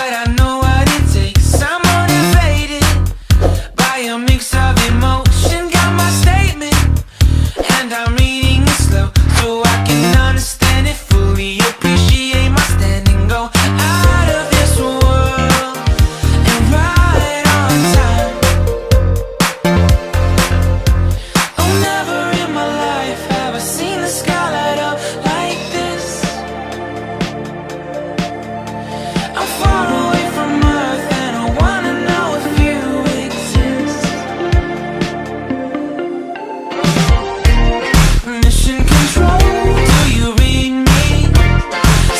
but I know what it takes. I'm motivated by a mix of emotion. Got my statement, and I'm reading it slow so I can understand it fully. Appreciate my stand and go out of this world and right on time. Oh, never in my life have I seen the sky light up like this. I'm far away from Earth and I wanna know if you exist. Mission control, do you read me?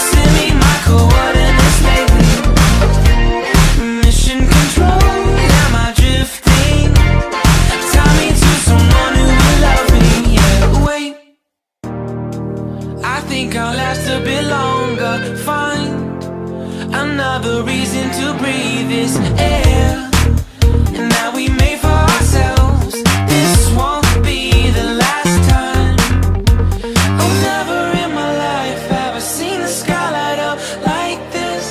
Send me my coordinates lately. Mission control, am I drifting? Tie me to someone who will love me. Yeah, wait, I think I'll last a bit longer. Find another reason to breathe this air. And now we made for ourselves. This won't be the last time. Oh, never in my life have I seen the sky light up like this.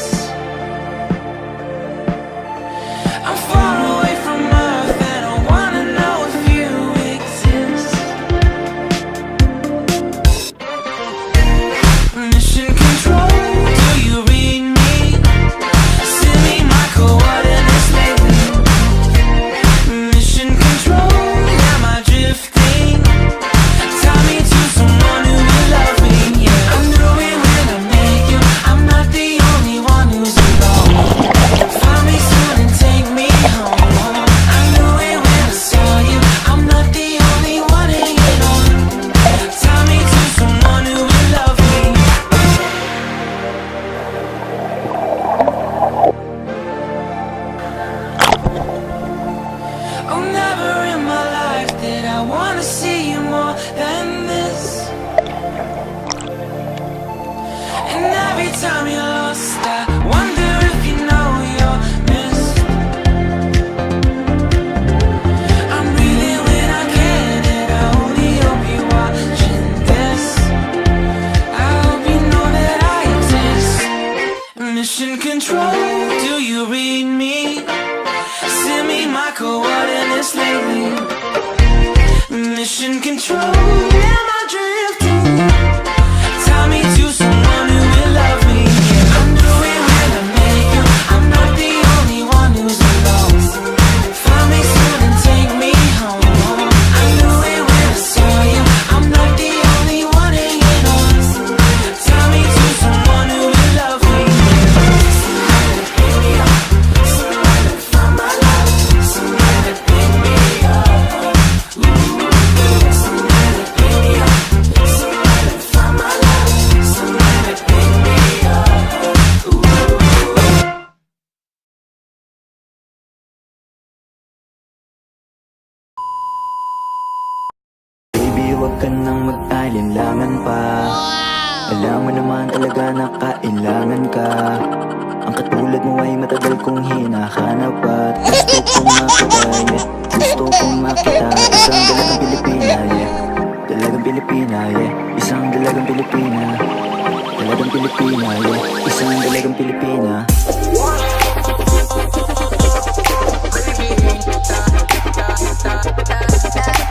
I'm far away from Earth and I wanna know if you exist. Mission control, do you read me? Send me my coordinates lately. Mission control, am I drifting? Tie me to someone who will love me. Yeah, I knew it when I met you. I'm not the only one who's alone. Find me soon and take me home. I knew it when I saw you. I'm not the only one hanging on. Tie me to someone who will love me. Oh, never in my life did I wanna see you more than this. And every time you're lost, I wonder if you know you're missed. I'm breathing when I can, and I only hope you're watching this. I hope you know that I exist. Mission control, do you read me? Send me my coordinates lately. Mission control, am I drifting? Tie me to someone who will love me. Yeah, I knew it when I met you. I'm not the only one who's alone. Find me soon and take me home. I knew it when I saw you. I'm not the only one hanging on. Tie me to someone who will love me. Somebody pick me up. Somebody find my love. Somebody pick me up. Somebody pick me up. Somebody find my love. Somebody pick me up. Baby, huwag ka nang mag-alinlangan pa. Alam mo naman talaga na kailangan ka. Ang katulad mo ay matagal kong hinahanap at gusto